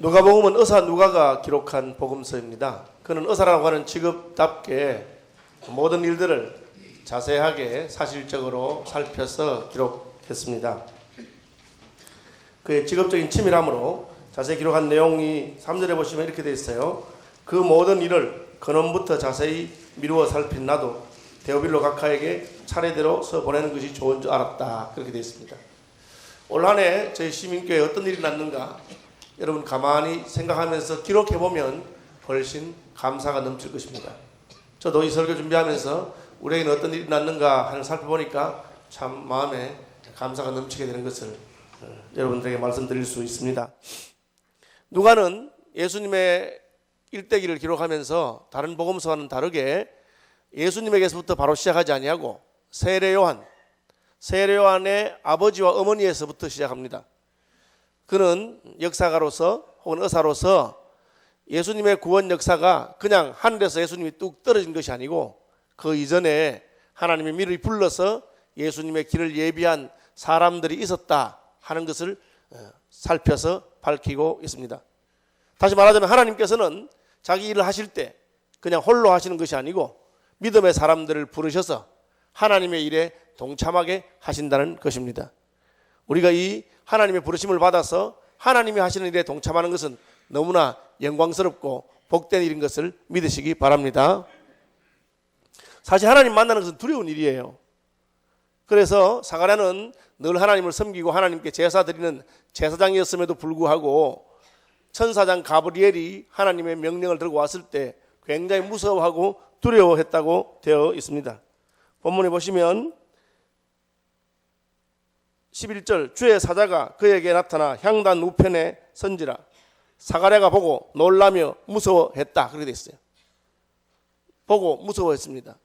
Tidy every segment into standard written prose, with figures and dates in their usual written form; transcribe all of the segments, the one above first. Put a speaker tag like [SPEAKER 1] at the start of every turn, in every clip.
[SPEAKER 1] 누가복음은 의사 누가가 기록한 복음서입니다. 그는 의사라고 하는 직업답게 모든 일들을 자세하게 사실적으로 살펴서 기록했습니다. 그의 직업적인 치밀함으로 자세히 기록한 내용이 3절에 보시면 이렇게 되어 있어요. 그 모든 일을 근원부터 자세히 미루어 살핀 나도 데오빌로 각하에게 차례대로 서 보내는 것이 좋은 줄 알았다. 그렇게 되어 있습니다. 올 한 해 저희 시민교회에 어떤 일이 났는가 여러분 가만히 생각하면서 기록해보면 훨씬 감사가 넘칠 것입니다. 저도 이 설교 준비하면서 우리에게는 어떤 일이 났는가 하는 살펴보니까 참 마음에 감사가 넘치게 되는 것을 여러분들에게 말씀드릴 수 있습니다. 누가는 예수님의 일대기를 기록하면서 다른 복음서와는 다르게 예수님에게서부터 바로 시작하지 아니하고 세례요한의 아버지와 어머니에서부터 시작합니다. 그는 역사가로서 혹은 의사로서 예수님의 구원 역사가 그냥 하늘에서 예수님이 뚝 떨어진 것이 아니고 그 이전에 하나님이 미리 불러서 예수님의 길을 예비한 사람들이 있었다 하는 것을 살펴서 밝히고 있습니다. 다시 말하자면 하나님께서는 자기 일을 하실 때 그냥 홀로 하시는 것이 아니고 믿음의 사람들을 부르셔서 하나님의 일에 동참하게 하신다는 것입니다. 우리가 이 하나님의 부르심을 받아서 하나님이 하시는 일에 동참하는 것은 너무나 영광스럽고 복된 일인 것을 믿으시기 바랍니다. 사실 하나님 만나는 것은 두려운 일이에요. 그래서 사가랴는 늘 하나님을 섬기고 하나님께 제사 드리는 제사장이었음에도 불구하고 천사장 가브리엘이 하나님의 명령을 들고 왔을 때 굉장히 무서워하고 두려워했다고 되어 있습니다. 본문에 보시면 11절 주의 사자가 그에게 나타나 향단 우편에 선지라 사가랴가 보고 놀라며 무서워했다 그렇게 되어 있어요. 보고 무서워했습니다.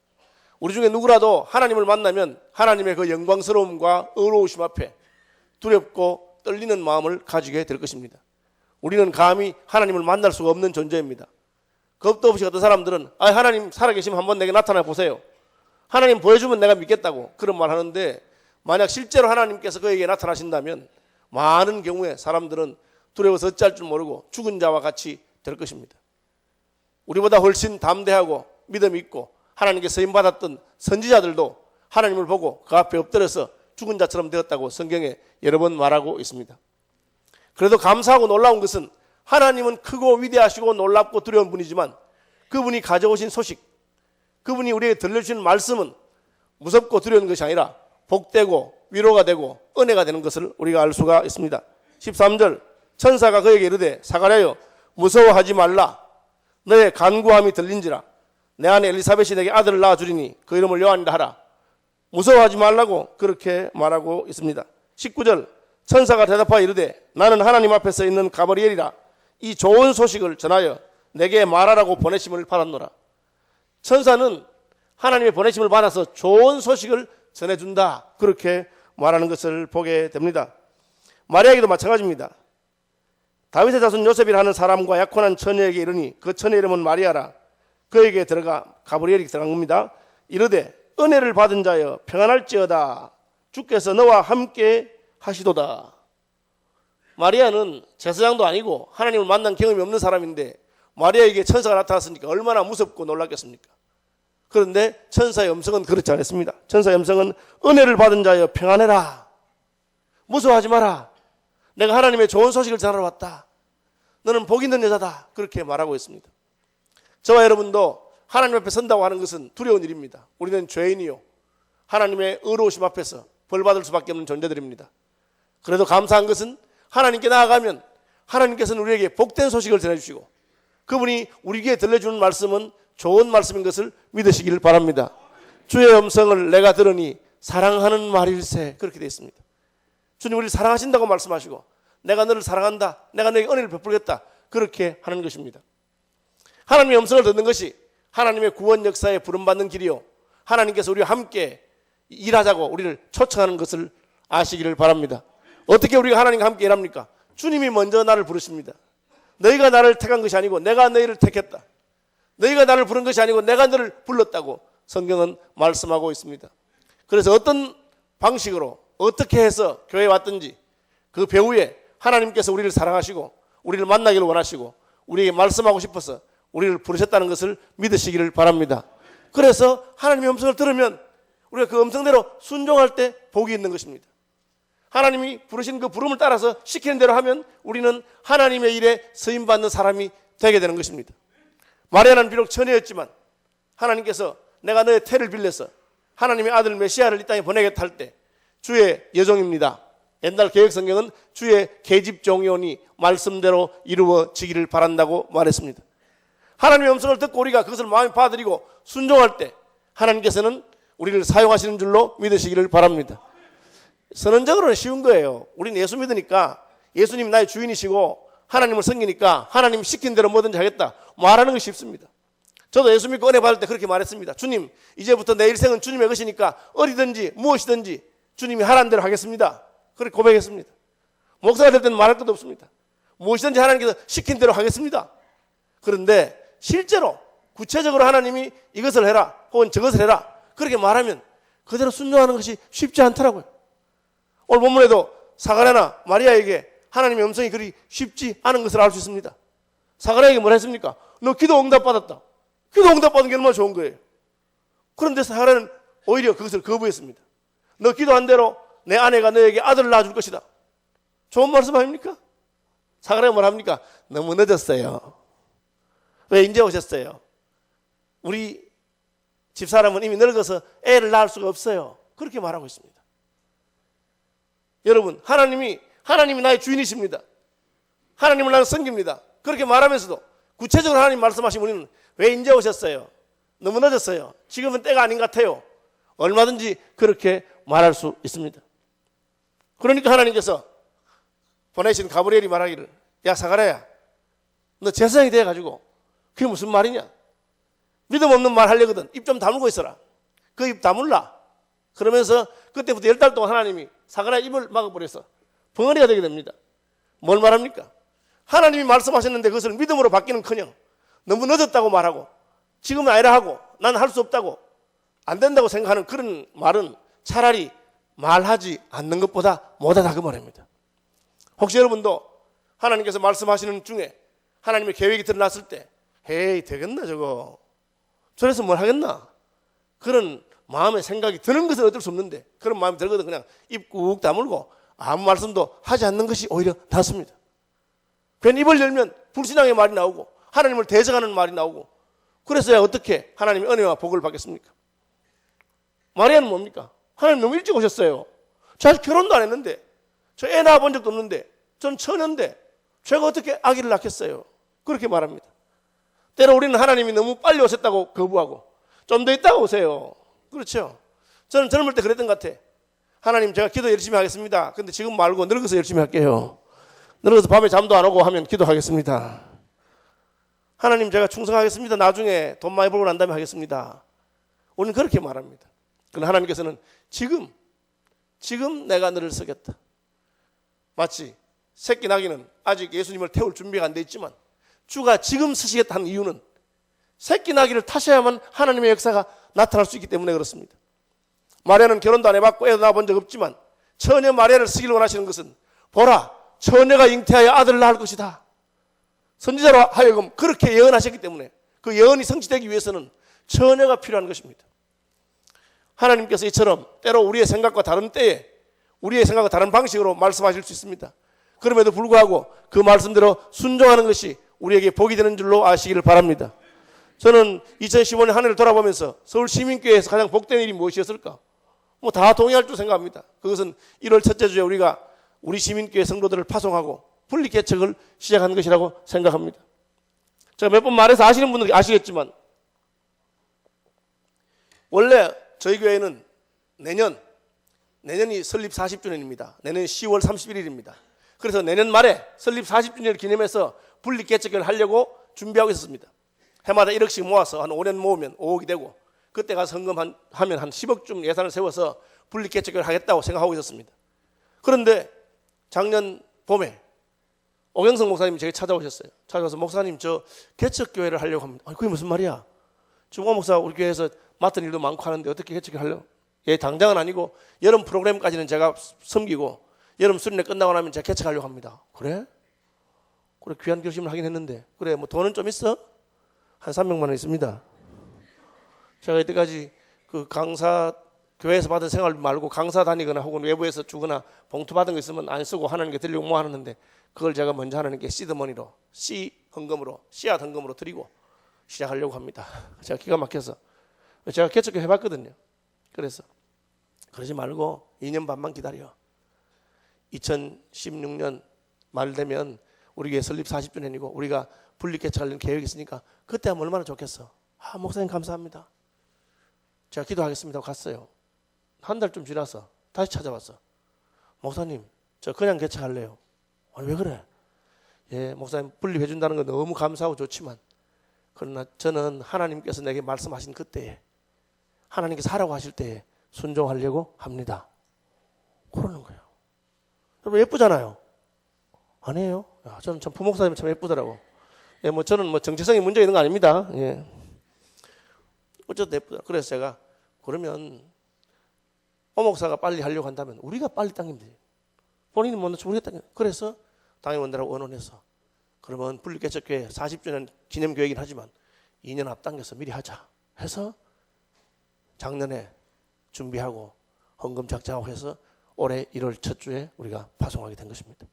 [SPEAKER 1] 우리 중에 누구라도 하나님을 만나면 하나님의 그 영광스러움과 의로우심 앞에 두렵고 떨리는 마음을 가지게 될 것입니다. 우리는 감히 하나님을 만날 수가 없는 존재입니다. 겁도 없이 어떤 사람들은 하나님 살아계시면 한번 내게 나타나 보세요. 하나님 보여주면 내가 믿겠다고 그런 말 하는데 만약 실제로 하나님께서 그에게 나타나신다면 많은 경우에 사람들은 두려워서 어찌할 줄 모르고 죽은 자와 같이 될 것입니다. 우리보다 훨씬 담대하고 믿음 있고 하나님께 쓰임받았던 선지자들도 하나님을 보고 그 앞에 엎드려서 죽은 자처럼 되었다고 성경에 여러 번 말하고 있습니다. 그래도 감사하고 놀라운 것은 하나님은 크고 위대하시고 놀랍고 두려운 분이지만 그분이 가져오신 소식, 그분이 우리에게 들려주신 말씀은 무섭고 두려운 것이 아니라 복되고 위로가 되고 은혜가 되는 것을 우리가 알 수가 있습니다. 13절 천사가 그에게 이르되 사가랴여 무서워하지 말라 너의 간구함이 들린지라 내 아내 엘리사벳이 내게 아들을 낳아주리니 그 이름을 요한이라 하라. 무서워하지 말라고 그렇게 말하고 있습니다. 19절 천사가 대답하여 이르되 나는 하나님 앞에 서 있는 가브리엘이라 이 좋은 소식을 전하여 내게 말하라고 보내심을 받았노라. 천사는 하나님의 보내심을 받아서 좋은 소식을 전해준다 그렇게 말하는 것을 보게 됩니다. 마리아에게도 마찬가지입니다. 다윗의 자손 요셉이라 하는 사람과 약혼한 처녀에게 이르니 그 처녀 이름은 마리아라. 그에게 들어가 가브리엘이 들어간 겁니다. 이르되 은혜를 받은 자여 평안할지어다 주께서 너와 함께 하시도다. 마리아는 제사장도 아니고 하나님을 만난 경험이 없는 사람인데 마리아에게 천사가 나타났으니까 얼마나 무섭고 놀랐겠습니까? 그런데 천사의 음성은 그렇지 않았습니다. 천사의 음성은 은혜를 받은 자여 평안해라. 무서워하지 마라. 내가 하나님의 좋은 소식을 전하러 왔다. 너는 복 있는 여자다. 그렇게 말하고 있습니다. 저와 여러분도 하나님 앞에 선다고 하는 것은 두려운 일입니다. 우리는 죄인이요 하나님의 의로우심 앞에서 벌받을 수밖에 없는 존재들입니다. 그래도 감사한 것은 하나님께 나아가면 하나님께서는 우리에게 복된 소식을 전해주시고 그분이 우리에게 들려주는 말씀은 좋은 말씀인 것을 믿으시기를 바랍니다. 주의 음성을 내가 들으니 사랑하는 말일세 그렇게 되어 있습니다. 주님 우리를 사랑하신다고 말씀하시고 내가 너를 사랑한다. 내가 너에게 은혜를 베풀겠다. 그렇게 하는 것입니다. 하나님의 음성을 듣는 것이 하나님의 구원 역사에 부름받는 길이요 하나님께서 우리와 함께 일하자고 우리를 초청하는 것을 아시기를 바랍니다. 어떻게 우리가 하나님과 함께 일합니까? 주님이 먼저 나를 부르십니다. 너희가 나를 택한 것이 아니고 내가 너희를 택했다. 너희가 나를 부른 것이 아니고 내가 너를 불렀다고 성경은 말씀하고 있습니다. 그래서 어떤 방식으로 어떻게 해서 교회에 왔든지 그 배후에 하나님께서 우리를 사랑하시고 우리를 만나기를 원하시고 우리에게 말씀하고 싶어서 우리를 부르셨다는 것을 믿으시기를 바랍니다. 그래서 하나님의 음성을 들으면 우리가 그 음성대로 순종할 때 복이 있는 것입니다. 하나님이 부르신 그 부름을 따라서 시키는 대로 하면 우리는 하나님의 일에 쓰임받는 사람이 되게 되는 것입니다. 마리아는 비록 처녀였지만 하나님께서 내가 너의 태를 빌려서 하나님의 아들 메시아를 이 땅에 보내겠다 할 때 주의 여종입니다. 옛날 개혁성경은 주의 계집종이오니 말씀대로 이루어지기를 바란다고 말했습니다. 하나님의 음성을 듣고 우리가 그것을 마음에 받아들이고 순종할 때 하나님께서는 우리를 사용하시는 줄로 믿으시기를 바랍니다. 선언적으로는 쉬운 거예요. 우리는 예수 믿으니까 예수님이 나의 주인이시고 하나님을 섬기니까 하나님 시킨 대로 뭐든지 하겠다 말하는 것이 쉽습니다. 저도 예수 믿고 은혜 받을 때 그렇게 말했습니다. 주님, 이제부터 내 일생은 주님의 것이니까 어디든지 무엇이든지 주님이 하라는 대로 하겠습니다. 그렇게 고백했습니다. 목사가 될 때는 말할 것도 없습니다. 무엇이든지 하나님께서 시킨 대로 하겠습니다. 그런데 실제로 구체적으로 하나님이 이것을 해라 혹은 저것을 해라 그렇게 말하면 그대로 순종하는 것이 쉽지 않더라고요. 오늘 본문에도 사가랴나 마리아에게 하나님의 음성이 그리 쉽지 않은 것을 알 수 있습니다. 사가랴에게 뭐라 했습니까? 너 기도 응답 받았다. 기도 응답 받은 게 얼마나 좋은 거예요. 그런데 사가랴는 오히려 그것을 거부했습니다. 너 기도한 대로 내 아내가 너에게 아들을 낳아줄 것이다. 좋은 말씀 아닙니까? 사가랴가 뭐라 합니까? 너무 늦었어요. 왜 이제 오셨어요? 우리 집사람은 이미 늙어서 애를 낳을 수가 없어요. 그렇게 말하고 있습니다. 여러분, 하나님이 나의 주인이십니다. 하나님을 나는 섬깁니다. 그렇게 말하면서도 구체적으로 하나님 말씀하시면 우리는 왜 이제 오셨어요? 너무 늦었어요. 지금은 때가 아닌 것 같아요. 얼마든지 그렇게 말할 수 있습니다. 그러니까 하나님께서 보내신 가브리엘이 말하기를 야 사가랴야 너 제사장이 돼가지고 그게 무슨 말이냐? 믿음 없는 말 하려거든 입 좀 다물고 있어라. 그 입 다물라. 그러면서 그때부터 10달 동안 하나님이 사가랴 입을 막아버려서 벙어리가 되게 됩니다. 뭘 말합니까? 하나님이 말씀하셨는데 그것을 믿음으로 받기는커녕 너무 늦었다고 말하고 지금은 아니라 하고 난 할 수 없다고 안 된다고 생각하는 그런 말은 차라리 말하지 않는 것보다 못하다 그 말입니다. 혹시 여러분도 하나님께서 말씀하시는 중에 하나님의 계획이 드러났을 때 에이 되겠나 저거 저래서 뭘 하겠나 그런 마음의 생각이 드는 것은 어쩔 수 없는데 그런 마음이 들거든 그냥 입 꾹 다물고 아무 말씀도 하지 않는 것이 오히려 낫습니다. 괜히 입을 열면 불신앙의 말이 나오고 하나님을 대적하는 말이 나오고 그래서야 어떻게 하나님의 은혜와 복을 받겠습니까? 마리아는 뭡니까? 하나님 너무 일찍 오셨어요. 저 아직 결혼도 안 했는데 저 애 낳아본 적도 없는데 전 처녀인데 제가 어떻게 아기를 낳겠어요? 그렇게 말합니다. 때로 우리는 하나님이 너무 빨리 오셨다고 거부하고 좀 더 있다가 오세요. 그렇죠? 저는 젊을 때 그랬던 것 같아. 하나님 제가 기도 열심히 하겠습니다. 근데 지금 말고 늙어서 열심히 할게요. 늙어서 밤에 잠도 안 오고 하면 기도하겠습니다. 하나님 제가 충성하겠습니다. 나중에 돈 많이 벌고 난 다음에 하겠습니다. 우리는 그렇게 말합니다. 그러나 하나님께서는 지금 내가 너를 쓰겠다. 마치 새끼 나귀는 아직 예수님을 태울 준비가 안 돼 있지만 주가 지금 쓰시겠다 하는 이유는 새끼 나귀를 타셔야만 하나님의 역사가 나타날 수 있기 때문에 그렇습니다. 마리아는 결혼도 안 해봤고 애도 낳아본 적 없지만 처녀 마리아를 쓰기를 원하시는 것은 보라 처녀가 잉태하여 아들을 낳을 것이다. 선지자로 하여금 그렇게 예언하셨기 때문에 그 예언이 성취되기 위해서는 처녀가 필요한 것입니다. 하나님께서 이처럼 때로 우리의 생각과 다른 때에 우리의 생각과 다른 방식으로 말씀하실 수 있습니다. 그럼에도 불구하고 그 말씀대로 순종하는 것이 우리에게 복이 되는 줄로 아시기를 바랍니다. 저는 2015년 한 해를 돌아보면서 서울시민교회에서 가장 복된 일이 무엇이었을까? 뭐 다 동의할 줄 생각합니다. 그것은 1월 첫째 주에 우리가 우리 시민교회 성도들을 파송하고 분리개척을 시작한 것이라고 생각합니다. 제가 몇 번 말해서 아시는 분들이 아시겠지만 원래 저희 교회는 내년이 설립 40주년입니다. 내년 10월 31일입니다. 그래서 내년 말에 설립 40주년을 기념해서 분리개척을 하려고 준비하고 있었습니다. 해마다 1억씩 모아서 한 5년 모으면 5억이 되고 그때 가서 헌금하면 한 10억쯤 예산을 세워서 분리개척을 하겠다고 생각하고 있었습니다. 그런데 작년 봄에 오경성 목사님이 제게 찾아오셨어요. 찾아와서 목사님 저 개척교회를 하려고 합니다. 아니 그게 무슨 말이야? 중화 목사 우리 교회에서 맡은 일도 많고 하는데 어떻게 개척을 하려고? 예, 당장은 아니고 여름 프로그램까지는 제가 섬기고 여름 수련회 끝나고 나면 제가 개척하려고 합니다. 그래? 그래 귀한 결심을 하긴 했는데 그래 뭐 돈은 좀 있어? 한 300만 원 있습니다. 제가 이때까지 그 강사 교회에서 받은 생활비 말고 강사 다니거나 혹은 외부에서 주거나 봉투 받은 거 있으면 안 쓰고 하나님께 드리려고 뭐 하는데 그걸 제가 먼저 하나님께 시드머니로 씨 헌금으로 씨앗 헌금으로 드리고 시작하려고 합니다. 제가 기가 막혀서 제가 개척교 해봤거든요. 그래서 그러지 말고 2년 반만 기다려. 2016년 말 되면 우리 교회 설립 40주년이고 우리가 분리 개척하려는 계획이 있으니까 그때 하면 얼마나 좋겠어. 아 목사님 감사합니다. 제가 기도하겠습니다 하고 갔어요. 한 달 좀 지나서 다시 찾아왔어. 목사님 저 그냥 개척할래요. 아니 왜 그래? 예 목사님 분립해 준다는 건 너무 감사하고 좋지만 그러나 저는 하나님께서 내게 말씀하신 그때에 하나님께서 하라고 하실 때에 순종하려고 합니다. 그러는 거예요. 여러분 예쁘잖아요. 아니에요? 야, 저는 참 부목사님 참 예쁘더라고. 예, 뭐 저는 뭐 정체성이 문제 있는 거 아닙니다. 예. 어쨌든 예쁘다. 그래서 제가 그러면 오목사가 빨리 하려고 한다면 우리가 빨리 당기면 돼요. 본인이 먼저 우리가 당기면. 그래서 당회원들하고 의논해서 그러면 분립개척교회 40주년 기념교회이긴 하지만 2년 앞당겨서 미리 하자 해서 작년에 준비하고 헌금 작정하고 해서 올해 1월 첫 주에 우리가 파송하게 된 것입니다.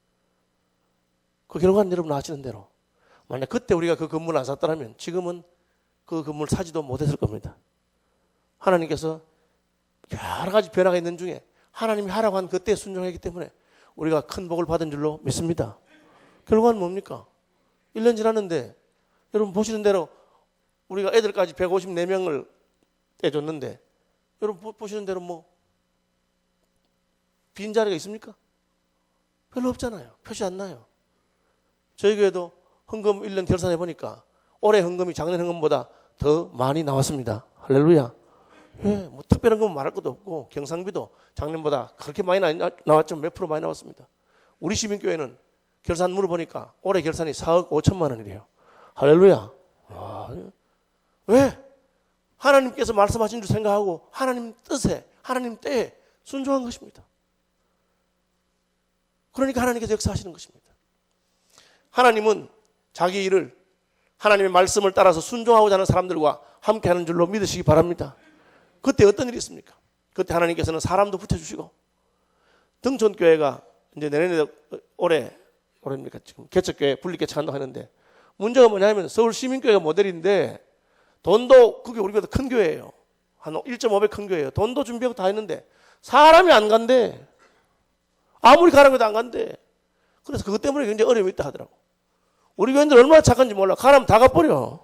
[SPEAKER 1] 그 결과는 여러분 아시는 대로 만약 그때 우리가 그 건물을 안 샀더라면 지금은 그 건물 사지도 못했을 겁니다. 하나님께서 여러 가지 변화가 있는 중에 하나님이 하라고 한 그때에 순종했기 때문에 우리가 큰 복을 받은 줄로 믿습니다. 결과는 뭡니까? 1년 지났는데 여러분 보시는 대로 우리가 애들까지 154명을 떼줬는데 여러분 보시는 대로 뭐 빈자리가 있습니까? 별로 없잖아요. 표시 안 나요. 저희 교회도 헌금 1년 결산해 보니까 올해 헌금이 작년 헌금보다 더 많이 나왔습니다. 할렐루야. 예, 뭐 특별한 건 말할 것도 없고 경상비도 작년보다 그렇게 많이 나왔지만 몇 프로 많이 나왔습니다. 우리 시민교회는 결산 물어보니까 올해 결산이 4억 5천만 원이래요. 할렐루야. 아, 왜? 하나님께서 말씀하신 줄 생각하고 하나님 뜻에 하나님 때에 순종한 것입니다. 그러니까 하나님께서 역사하시는 것입니다. 하나님은 자기 일을 하나님의 말씀을 따라서 순종하고자 하는 사람들과 함께 하는 줄로 믿으시기 바랍니다. 그때 어떤 일이 있습니까? 그때 하나님께서는 사람도 붙여주시고 등촌교회가 이제 내년에 올해입니까? 지금 개척교회 분리개척한다고 하는데 문제가 뭐냐면 서울 시민교회가 모델인데 돈도 그게 우리보다 큰 교회예요. 한 1.5배 큰 교회예요. 돈도 준비하고 다 했는데 사람이 안 간대. 아무리 가라고 해도 안 간대. 그래서 그것 때문에 굉장히 어려움이 있다 하더라고. 우리 교인들 얼마나 착한지 몰라. 가라면 다 가버려.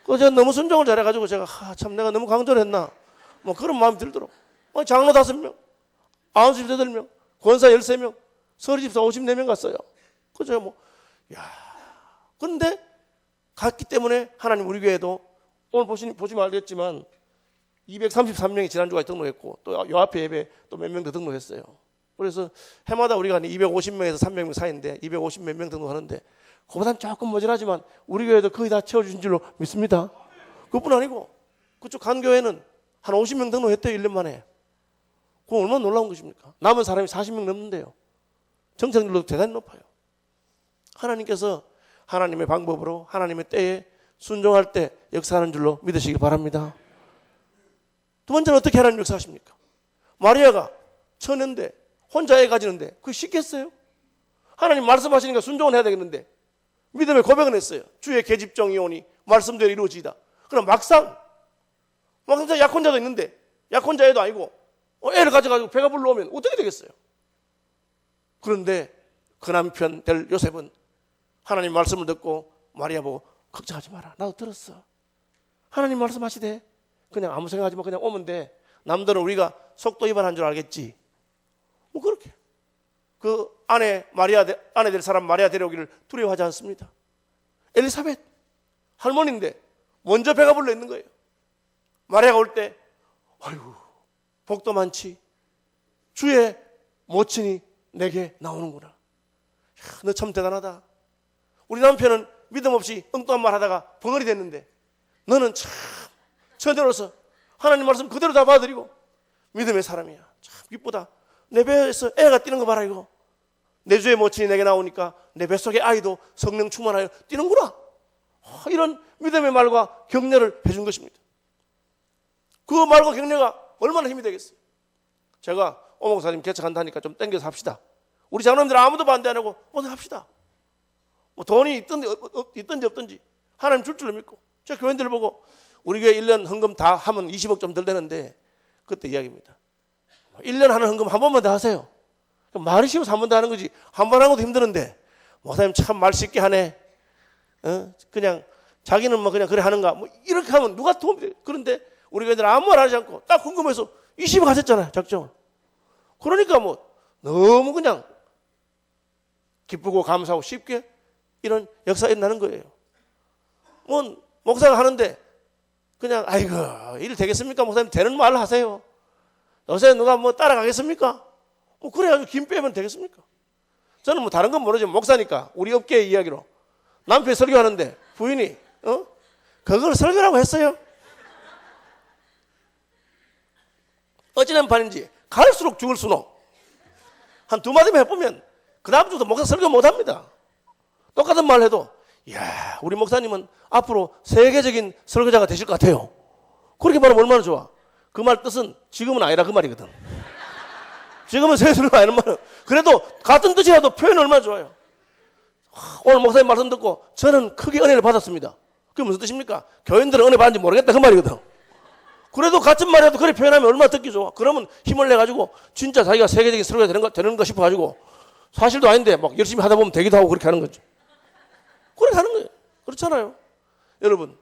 [SPEAKER 1] 그래서 제가 너무 순종을 잘해가지고 제가 참 내가 너무 강조를 했나 뭐 그런 마음이 들더라고. 장로 5명, 아흔 8명, 권사 13명, 서리집사 54명 갔어요. 그래서 제가 그런데 갔기 때문에 하나님 우리 교회도 오늘 보시면 알겠지만 233명이 지난주까지 등록했고 또 요 앞에 예배 또 몇 명 더 등록했어요. 그래서 해마다 우리가 250명에서 300명 사이인데 250 몇 명 등록하는데 그보다는 조금 모자라지만 우리 교회도 거의 다 채워주신 줄로 믿습니다. 그뿐 아니고 그쪽 간 교회는 한 50명 등록했대요. 1년 만에. 그건 얼마나 놀라운 것입니까? 남은 사람이 40명 넘는데요. 정착률도 대단히 높아요. 하나님께서 하나님의 방법으로 하나님의 때에 순종할 때 역사하는 줄로 믿으시기 바랍니다. 두 번째는 어떻게 하나님 역사하십니까? 마리아가 처녀인데 혼자 애 가지는데 그게 쉽겠어요? 하나님 말씀하시니까 순종을 해야 되겠는데 믿음의 고백은 했어요. 주의 계집종이 오니 말씀대로 이루어지이다. 그럼 막상 약혼자도 있는데 약혼자 애도 아니고 애를 가져가지고 배가 불러오면 어떻게 되겠어요? 그런데 그 남편 될 요셉은 하나님 말씀을 듣고 마리아 보고 걱정하지 마라. 나도 들었어. 하나님 말씀하시되 그냥 아무 생각하지 마. 그냥 오면 돼. 남들은 우리가 속도 위반한 줄 알겠지. 뭐 그렇게 그 아내 될 사람 마리아 데려오기를 두려워하지 않습니다. 엘리사벳 할머니인데 먼저 배가 불러 있는 거예요. 마리아가 올 때 아이고 복도 많지. 주의 모친이 내게 나오는구나. 너 참 대단하다. 우리 남편은 믿음 없이 엉뚱한 말 하다가 벙어리 됐는데 너는 참 처녀로서 하나님 말씀 그대로 다 받아들이고 믿음의 사람이야. 참 기쁘다. 내 배에서 애가 뛰는 거 봐라 이거. 내 주의 모친이 내게 나오니까 내 뱃속의 아이도 성령 충만하여 뛰는구나. 이런 믿음의 말과 격려를 해준 것입니다. 그 말과 격려가 얼마나 힘이 되겠어요. 제가 목사님 개척한다니까 좀 땡겨서 합시다. 우리 장로님들 아무도 반대 안 하고 오늘 합시다. 뭐 돈이 있든지 없든지 하나님 줄 줄 믿고. 제가 교인들 보고 우리 교회 1년 헌금 다 하면 20억 좀 덜 되는데 그때 이야기입니다. 1년 하는 헌금 한 번만 더 하세요. 말이 쉬워서 한 번 더 하는 거지. 한 번 하는 것도 힘드는데 목사님 참 말 쉽게 하네. 그냥 자기는 뭐 그냥 그래 하는가. 뭐 이렇게 하면 누가 도움이 돼. 그런데 우리 교인들 아무 말 하지 않고 딱 헌금해서 20억 하셨잖아요. 작정을. 그러니까 뭐 너무 그냥 기쁘고 감사하고 쉽게 이런 역사가 일어나는 거예요. 뭐 목사가 하는데 그냥 아이고 일 되겠습니까? 목사님 되는 말 하세요. 요새 누가 뭐 따라가겠습니까? 뭐 그래가지고 김 빼면 되겠습니까? 저는 뭐 다른 건 모르지만 목사니까 우리 업계의 이야기로 남편이 설교하는데 부인이 그걸 설교라고 했어요. 어찌된 판인지 갈수록 죽을 수노. 한 두 마디만 해보면 그 다음 주부터 목사 설교 못합니다. 똑같은 말 해도 이야 우리 목사님은 앞으로 세계적인 설교자가 되실 것 같아요. 그렇게 말하면 얼마나 좋아. 그 말 뜻은 지금은 아니라 그 말이거든. 지금은 세계적으로 아니는 말은 그래도 같은 뜻이라도 표현이 얼마나 좋아요. 오늘 목사님 말씀 듣고 저는 크게 은혜를 받았습니다. 그게 무슨 뜻입니까? 교인들은 은혜 받는지 모르겠다 그 말이거든. 그래도 같은 말이라도 그렇게 표현하면 얼마나 듣기 좋아. 그러면 힘을 내가지고 진짜 자기가 세계적인 설교가 되는 거 싶어가지고 사실도 아닌데 막 열심히 하다 보면 되기도 하고 그렇게 하는 거죠. 그렇게 하는 거예요. 그렇잖아요. 여러분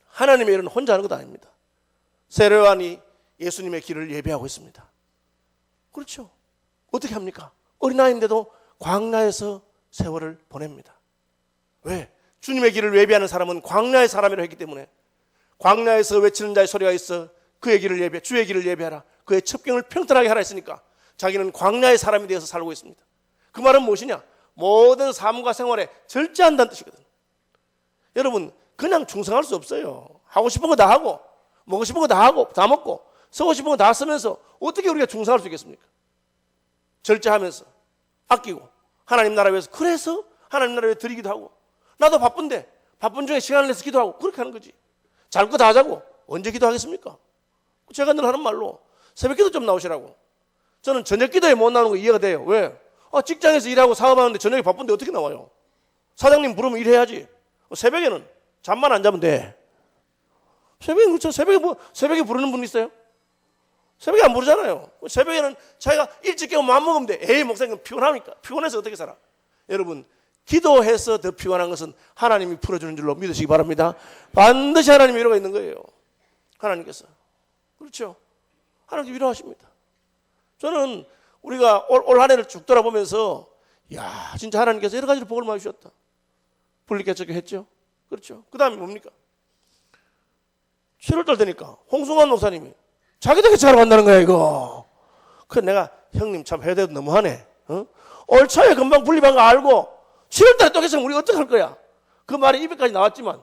[SPEAKER 1] 하나님의 일은 혼자 하는 것도 아닙니다. 세례요한이 예수님의 길을 예배하고 있습니다. 그렇죠. 어떻게 합니까? 어린아이인데도 광야에서 세월을 보냅니다. 왜? 주님의 길을 예배하는 사람은 광야의 사람이라고 했기 때문에 광야에서 외치는 자의 소리가 있어 그의 길을 예배, 주의 길을 예배하라. 그의 첩경을 평탄하게 하라 했으니까 자기는 광야의 사람이 되어서 살고 있습니다. 그 말은 무엇이냐? 모든 삶과 생활에 절제한다는 뜻이거든. 여러분 그냥 충성할 수 없어요. 하고 싶은 거 다 하고 먹고 싶은 거 다 하고 다 먹고 쓰고 싶은 거 다 쓰면서 어떻게 우리가 충성할 수 있겠습니까? 절제하면서 아끼고 하나님 나라 위해서 그래서 하나님 나라 위해 드리기도 하고 나도 바쁜데 바쁜 중에 시간을 내서 기도하고 그렇게 하는 거지. 잘 거 다 하자고 언제 기도하겠습니까? 제가 늘 하는 말로 새벽 기도 좀 나오시라고. 저는 저녁 기도에 못 나오는 거 이해가 돼요. 왜? 직장에서 일하고 사업하는데 저녁에 바쁜데 어떻게 나와요? 사장님 부르면 일해야지. 새벽에는 잠만 안 자면 돼. 새벽에 그렇죠. 새벽에 부르는 분 있어요? 새벽에 안 부르잖아요. 새벽에는 자기가 일찍 깨고 마음 먹으면 돼. 에이 목사님 피곤하니까. 피곤해서 어떻게 살아? 여러분 기도해서 더 피곤한 것은 하나님이 풀어주는 줄로 믿으시기 바랍니다. 반드시 하나님의 위로가 있는 거예요. 하나님께서. 그렇죠. 하나님께 위로하십니다. 저는 우리가 올 한 해를 쭉 돌아보면서 야 진짜 하나님께서 여러 가지로 복을 많이 주셨다. 분리개척 했죠. 그렇죠. 그 다음에 뭡니까? 7월달 되니까 홍승환 목사님이 자기도 개척하러 간다는 거야 이거. 그래 내가 형님 참 해대도 너무하네. 올 초에 금방 분리한 거 알고 7월달에 또 개척하면 우리 어떻게 할 거야? 그 말이 입에까지 나왔지만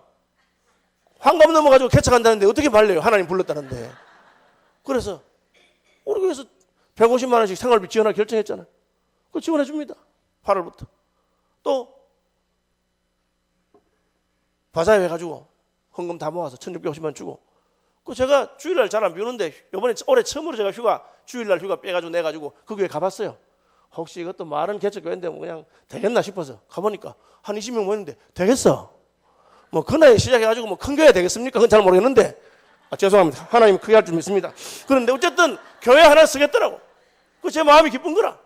[SPEAKER 1] 환갑 넘어가지고 개척한다는데 어떻게 말려요? 하나님 불렀다는데. 그래서 우리 교회에서 150만 원씩 생활비 지원할 결정했잖아요. 그거 지원해 줍니다. 8월부터. 또 바자회 해가지고 헌금 다 모아서 1,650만 주고. 그 제가 주일날 잘 안 비우는데 이번에 올해 처음으로 제가 주일날 휴가 빼가지고 내가지고 그 교회 가봤어요. 혹시 이것도 말은 개척교회인데 뭐 그냥 되겠나 싶어서 가보니까 한 20명 모였는데 되겠어. 뭐 그 나이에 시작해가지고 뭐 큰 교회 되겠습니까? 그건 잘 모르겠는데 죄송합니다. 하나님 크게 할 줄 믿습니다. 그런데 어쨌든 교회 하나 쓰겠더라고. 그 제 마음이 기쁜 거라.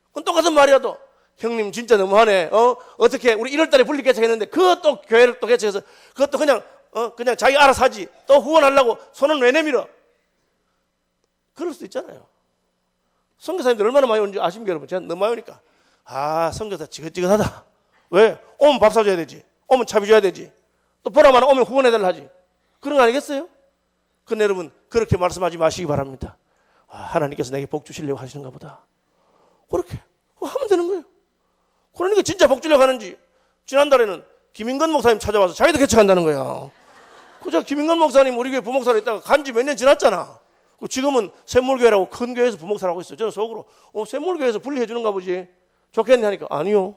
[SPEAKER 1] 그건 똑같은 말이라도 형님 진짜 너무하네. 어떻게 우리 1월달에 분리 개척했는데 그것도 교회를 또 개척해서 그것도 그냥 자기 알아서 하지. 또 후원하려고 손은 왜 내밀어? 그럴 수도 있잖아요. 선교사님들 얼마나 많이 오는지 아십니까 여러분? 제가 너무 많이 오니까 선교사 지긋지긋하다. 왜? 오면 밥 사줘야 되지. 오면 차비 줘야 되지. 또 보라만 오면 후원해달라 하지. 그런 거 아니겠어요? 근데 여러분 그렇게 말씀하지 마시기 바랍니다. 하나님께서 내게 복 주시려고 하시는가 보다. 그렇게 하면 되는 거예요. 그러니까 진짜 복 주려고 하는지. 지난달에는 김인건 목사님 찾아와서 자기도 개척한다는 거야. 그저 김인건 목사님 우리 교회 부목사로 있다가 간지 몇 년 지났잖아. 지금은 샘물교회라고 큰 교회에서 부목사를 하고 있어요. 저는 속으로 샘물교회에서 분리해 주는가 보지. 좋겠네 하니까 아니요.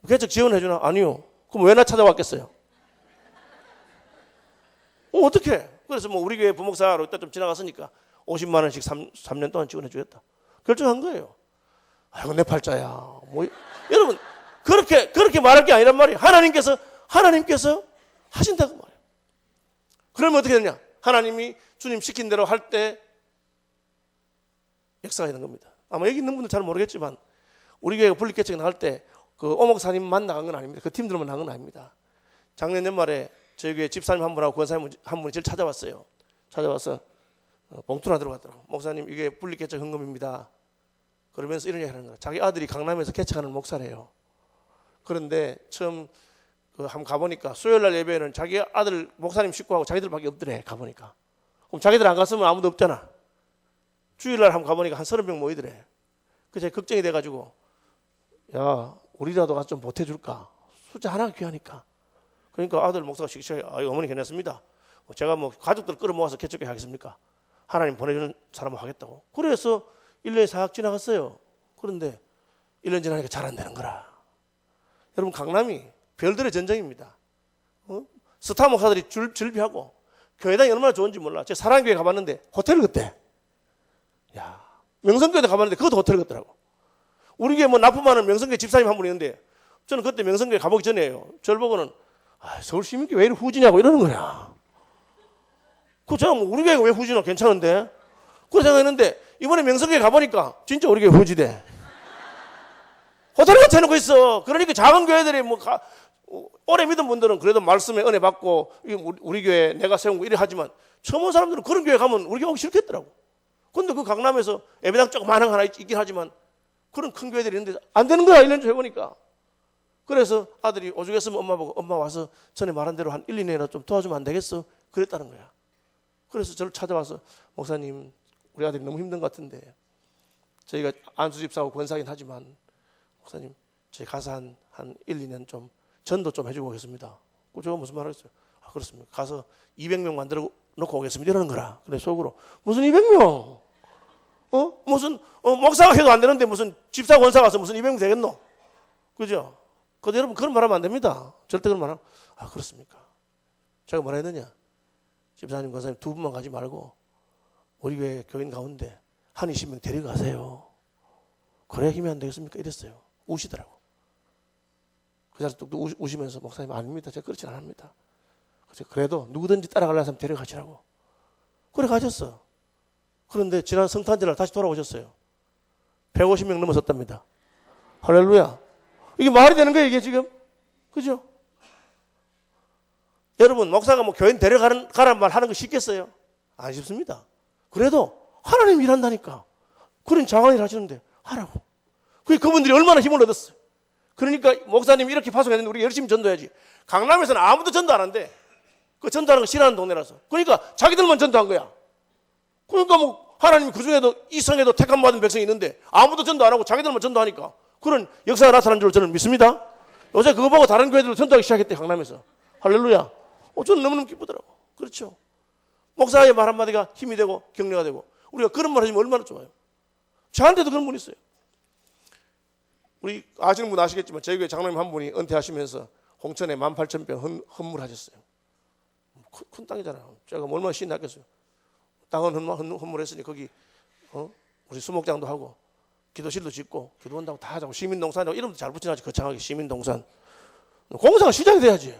[SPEAKER 1] 개척 지원해주나? 아니요. 그럼 왜 나 찾아왔겠어요? 어떡해. 그래서 뭐 우리 교회 부목사로 이따 좀 지나갔으니까 50만 원씩 3년 동안 지원해주겠다. 결정한 거예요. 아이고 내 팔자야. 뭐 여러분 그렇게 말할 게 아니란 말이에요. 하나님께서 하신다고 말이에요. 그러면 어떻게 되냐? 하나님이 주님 시킨 대로 할 때 역사가 있는 겁니다. 아마 여기 있는 분들 잘 모르겠지만 우리 교회가 분리개척 나갈 때 그 오목사님만 나간 건 아닙니다. 그 팀들만 나간 건 아닙니다. 작년 연말에 저희 교회 집사님 한 분하고 권사님 한 분이 저를 찾아왔어요. 찾아와서 봉투나 들어갔더라고요. 목사님 이게 분리개척 헌금입니다. 그러면서 이런 얘기 하는 거예요. 자기 아들이 강남에서 개척하는 목사래요. 그런데 처음 한번 가보니까 수요일날 예배에는 자기 아들 목사님 식구하고 자기들밖에 없더래. 가보니까 그럼 자기들 안 갔으면 아무도 없잖아. 주일날 한번 가보니까 한 30명 모이더래. 그래서 걱정이 돼가지고 야 우리라도 가서 좀 보태줄까. 숫자 하나 귀하니까. 그러니까 아들 목사가 시키셔. 어머니 괜찮습니다. 제가 뭐 가족들 끌어모아서 개척회 하겠습니까? 하나님 보내주는 사람을 하겠다고. 그래서 1년이 싹 지나갔어요. 그런데 1년 지나니까 잘 안 되는 거라. 여러분 강남이 별들의 전쟁입니다. 스타 목사들이 줄비하고 교회당이 얼마나 좋은지 몰라. 제가 사랑교회 가봤는데 호텔을 그때. 야 명성교회 가봤는데 그것도 호텔을 걷더라고. 우리 교회 뭐 납품하는 명성교회 집사님 한 분이 있는데 저는 그때 명성교회 가보기 전에요. 저를 보고는 서울시민교회 왜 이렇게 후지냐고 이러는 거야. 제가 뭐 우리 교회가 왜 후지나 괜찮은데? 그래 생각했는데 이번에 명성교회 가보니까 진짜 우리 교회 후지대. 호텔 같이 해놓고 있어. 그러니까 작은 교회들이 오래 믿은 분들은 그래도 말씀에 은혜 받고 우리 교회 내가 세운 거 이래 하지만 처음 온 사람들은 그런 교회 가면 우리 교회 오기 싫겠더라고. 근데 그 강남에서 예배당 조그마한 거 하나 있긴 하지만 그런 큰 교회들이 있는데 안 되는 거야. 1년 전에 해보니까. 그래서 아들이 오죽했으면 엄마 보고 엄마 와서 전에 말한 대로 한 1, 2년이나 좀 도와주면 안 되겠어? 그랬다는 거야. 그래서 저를 찾아와서 목사님 우리 아들이 너무 힘든 것 같은데 저희가 안수집사하고 권사긴 하지만 목사님 저희 가서 한 1, 2년 좀 전도 좀 해주고 오겠습니다. 제가 무슨 말 했어요? 그렇습니다. 가서 200명 만들어 놓고 오겠습니다. 이러는 거라. 그래 속으로 무슨 200명? 무슨 목사가 해도 안 되는데 무슨 집사 권사 가서 무슨 200명 되겠노? 그죠? 근데 여러분 그런 말 하면 안 됩니다. 절대 그런 말 하면 그렇습니까? 제가 뭐라 했느냐? 집사님 권사님 두 분만 가지 말고 우리 교회 교인 가운데 한 20명 데려가세요. 그래야 힘이 안 되겠습니까? 이랬어요. 우시더라고. 그 자리에 또 우시면서 목사님 아닙니다. 제가 그렇진 않습니다. 그래도 누구든지 따라가려는 사람 데려가시라고. 그래 가셨어. 그런데 지난 성탄절날 다시 돌아오셨어요. 150명 넘어섰답니다. 할렐루야. 이게 말이 되는 거예요, 이게 지금? 그죠? 여러분, 목사가 뭐 교인 데려가라는 말 하는 거 쉽겠어요? 안 쉽습니다. 그래도 하나님 일한다니까. 그런 장한 일 하시는데 하라고. 그분들이 얼마나 힘을 얻었어요. 그러니까 목사님이 이렇게 파송했는데 우리 열심히 전도해야지. 강남에서는 아무도 전도 안 한대. 그 전도하는 거 싫어하는 동네라서. 그러니까 자기들만 전도한 거야. 그러니까 뭐 하나님이 그중에도 이 성에도 택함 받은 백성이 있는데 아무도 전도 안 하고 자기들만 전도하니까 그런 역사가 나타난 줄 저는 믿습니다. 요새 그거 보고 다른 교회들도 전도하기 시작했대. 강남에서. 할렐루야. 저는 너무너무 기쁘더라고. 그렇죠. 목사의 말 한마디가 힘이 되고 격려가 되고 우리가 그런 말 하시면 얼마나 좋아요. 저한테도 그런 분이 있어요. 우리 아시는 분 아시겠지만 저희 교회 장로님 한 분이 은퇴하시면서 홍천에 18,000평 헌물하셨어요. 큰 땅이잖아요. 제가 얼마나 신이 났겠어요. 땅은 헌물했으니 거기 우리 수목장도 하고 기도실도 짓고 기도한다고 다 하자고 시민동산이라고 이름도 잘 붙여놔야지. 거창하게 시민동산. 공사가 시작이 돼야지.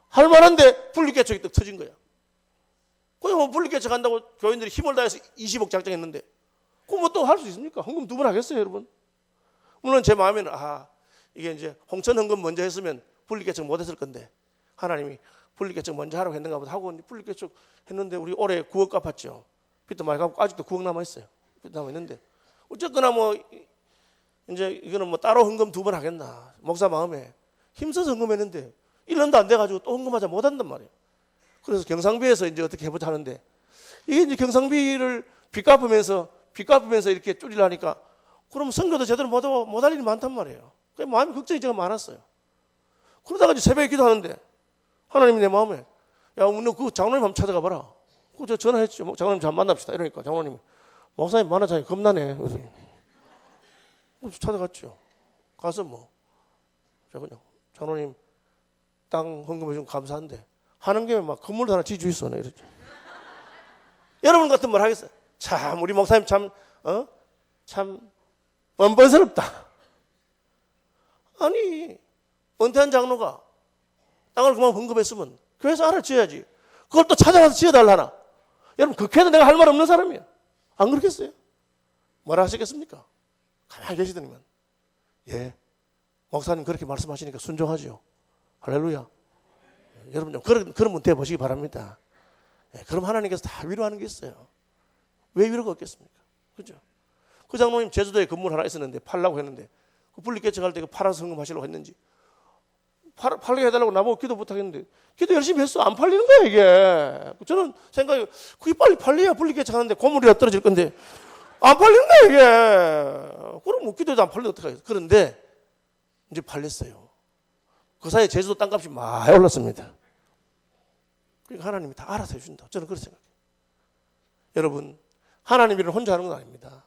[SPEAKER 1] 할 만한데 분리개척이 딱 터진 거야. 그냥 뭐 분리개척 한다고 교인들이 힘을 다해서 20억 작정했는데 그거 뭐 또 할 수 있습니까? 헌금 2번 하겠어요, 여러분? 물론 제 마음에는 이게 이제 홍천 헌금 먼저 했으면 분리개척 못 했을 건데 하나님이 분리개척 먼저 하라고 했는가 보다 하고 분리개척 했는데 우리 올해 9억 갚았죠. 빚도 많이 갚고 아직도 9억 남아있어요. 빚도 남아있는데 어쨌거나 뭐 이제 이거는 뭐 따로 헌금 2번 하겠나. 목사 마음에 힘써서 헌금했는데 1년도 안 돼가지고 또 헌금하자 못한단 말이에요. 그래서 경상비에서 이제 어떻게 해보자 하는데 이게 이제 경상비를 빚 갚으면서 이렇게 줄이려니까 그러면 선교도 제대로 못할 일이 많단 말이에요. 그래서 마음이 걱정이 제가 많았어요. 그러다가 이제 새벽에 기도하는데 하나님이 내 마음에 야, 너 그 장로님 한번 찾아가 봐라. 저 전화했죠. 장로님 잘 만납시다. 이러니까 장로님이 목사님 만나자니 겁나네. 그래서 찾아갔죠. 가서 저 그냥 장로님 땅 헌금해 주면 감사한데 하는 김에 막 건물도 하나 지주 있어. 네, 이랬죠. 여러분 같은 말 하겠어요. 참 우리 목사님 참 뻔뻔스럽다. 아니 은퇴한 장로가 땅을 그만 헌금했으면 교회에서 알아줘야지. 그걸 또 찾아와서 지어달라나. 여러분 그렇게도 내가 할 말 없는 사람이야. 안 그렇겠어요? 뭐라 하시겠습니까? 가만히 계시더니만 예 목사님 그렇게 말씀하시니까 순종하죠. 할렐루야. 여러분 좀 그런 분 되어보시기 바랍니다. 예, 그럼 하나님께서 다 위로하는 게 있어요. 왜 위로가 없겠습니까? 그죠? 그 장로님 제주도에 건물 하나 있었는데 팔라고 했는데 그 분리개척할 때 그 팔아서 헌금하시려고 했는지 팔게 해달라고 나보고 기도 부탁했는데 기도 열심히 했어. 안 팔리는 거야 이게. 저는 생각이 그게 빨리 팔려야 분리개척하는데 고물이라 떨어질 건데 안 팔리는 거야 이게. 그럼 기도도 안 팔리면 어떡하겠어. 그런데 이제 팔렸어요. 그 사이에 제주도 땅값이 많이 올랐습니다. 그러니까 하나님이 다 알아서 해준다. 저는 그렇게 생각해요. 여러분 하나님 일을 혼자 하는 건 아닙니다.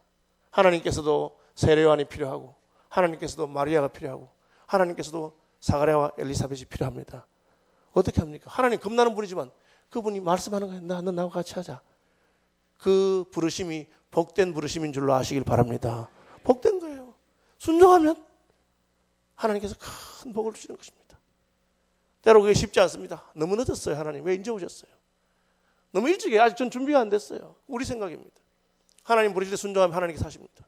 [SPEAKER 1] 하나님께서도 세례요한이 필요하고 하나님께서도 마리아가 필요하고 하나님께서도 사가랴와 엘리사벳이 필요합니다. 어떻게 합니까? 하나님 겁나는 분이지만 그분이 말씀하는 거예요. 너 나와 같이 하자. 그 부르심이 복된 부르심인 줄로 아시길 바랍니다. 복된 거예요. 순종하면 하나님께서 큰 복을 주시는 것입니다. 때로 그게 쉽지 않습니다. 너무 늦었어요. 하나님 왜 이제 오셨어요? 너무 일찍 해. 아직 전 준비가 안 됐어요. 우리 생각입니다. 하나님 부르실 때 순종하면 하나님께서 하십니다.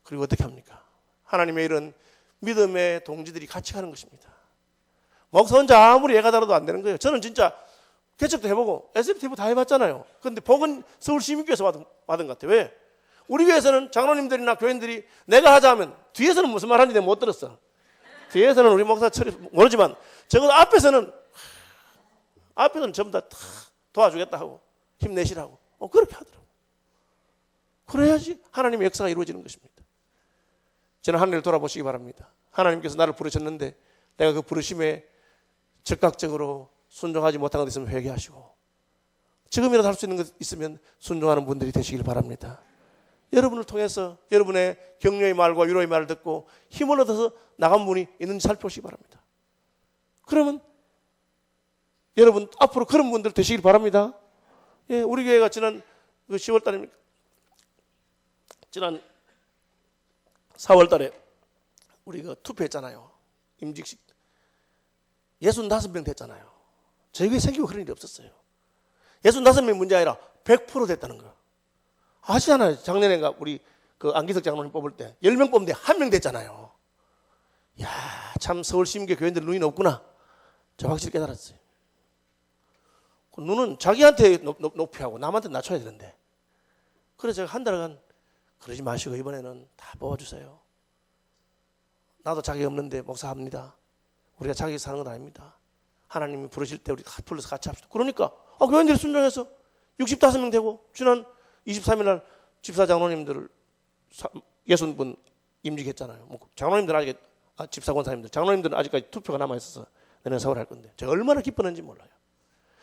[SPEAKER 1] 그리고 어떻게 합니까? 하나님의 일은 믿음의 동지들이 같이 가는 것입니다. 목사 혼자 아무리 애가 달아도 안 되는 거예요. 저는 진짜 개척도 해보고 SFTV 다 해봤잖아요. 그런데 복은 서울시민교회에서 받은 것 같아요. 왜? 우리 교회에서는 장로님들이나 교인들이 내가 하자 하면 뒤에서는 무슨 말 하는지 내가 못 들었어. 뒤에서는 우리 목사 처리 모르지만 적어도 앞에서는 전부 다 도와주겠다 하고 힘내시라고 그렇게 하더라고. 그래야지 하나님의 역사가 이루어지는 것입니다. 저는 하늘을 돌아보시기 바랍니다. 하나님께서 나를 부르셨는데 내가 그 부르심에 즉각적으로 순종하지 못한 것 있으면 회개하시고 지금이라도 할 수 있는 것 있으면 순종하는 분들이 되시길 바랍니다. 여러분을 통해서 여러분의 격려의 말과 위로의 말을 듣고 힘을 얻어서 나간 분이 있는지 살펴보시기 바랍니다. 그러면 여러분 앞으로 그런 분들 되시길 바랍니다. 예, 우리 교회가 지난 10월 달입니까? 지난 4월 달에 우리가 투표했잖아요. 임직식 65명 됐잖아요. 저희 교회 생기고 그런 일이 없었어요. 65명 문제 아니라 100% 됐다는 거. 아시잖아요. 작년에 우리 그 안기석 장로님 뽑을 때 10명 뽑는데 1명 됐잖아요. 야, 참 서울 시민교회 교인들 눈이 높구나. 저 확실히 깨달았어요. 그 눈은 자기한테 높이 하고 남한테 낮춰야 되는데. 그래서 제가 한 달간 그러지 마시고 이번에는 다 뽑아주세요. 나도 자기 없는데 목사합니다. 우리가 자기 사는 건 아닙니다. 하나님이 부르실 때 우리 다 불러서 같이 합시다. 그러니까 교인들이 순종해서 65명 되고 지난 23일 날 집사 장로님들을 60분 임직했잖아요. 장로님들은 아직 집사 권사님들 장로님들은 아직까지 투표가 남아있어서 내년 4월에 할 건데 제가 얼마나 기뻤는지 몰라요.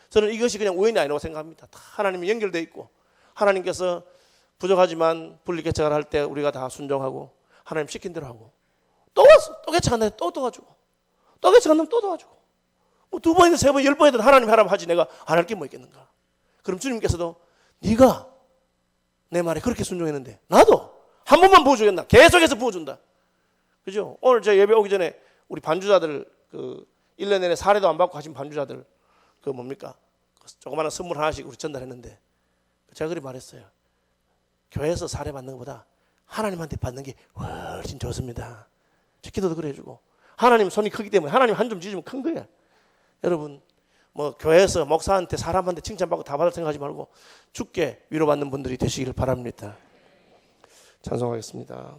[SPEAKER 1] 저는 이것이 그냥 우연이 아니라고 생각합니다. 다 하나님이 연결되어 있고 하나님께서 부족하지만 분리개척을 할 때 우리가 다 순종하고 하나님 시킨 대로 하고 또 왔어. 또 개척한다. 또 도와주고 또 개척한다면 또 도와주고 뭐 2번이든 3번 10번이든 하나님 하라면 하지 내가 안 할 게 뭐 있겠는가. 그럼 주님께서도 네가 내 말에 그렇게 순종했는데 나도 한 번만 부어주겠나. 계속해서 부어준다. 그죠? 오늘 저 예배 오기 전에 우리 반주자들 1년 내내 사례도 안 받고 가신 반주자들 뭡니까? 조그마한 선물 하나씩 우리 전달했는데 제가 그렇게 말했어요. 교회에서 사례 받는 것보다 하나님한테 받는 게 훨씬 좋습니다. 제 기도도 그래 해주고 하나님 손이 크기 때문에 하나님 한 점 지으면 큰 거야. 여러분 교회에서 목사한테 사람한테 칭찬받고 다 받을 생각하지 말고 주께 위로받는 분들이 되시기를 바랍니다. 찬송하겠습니다.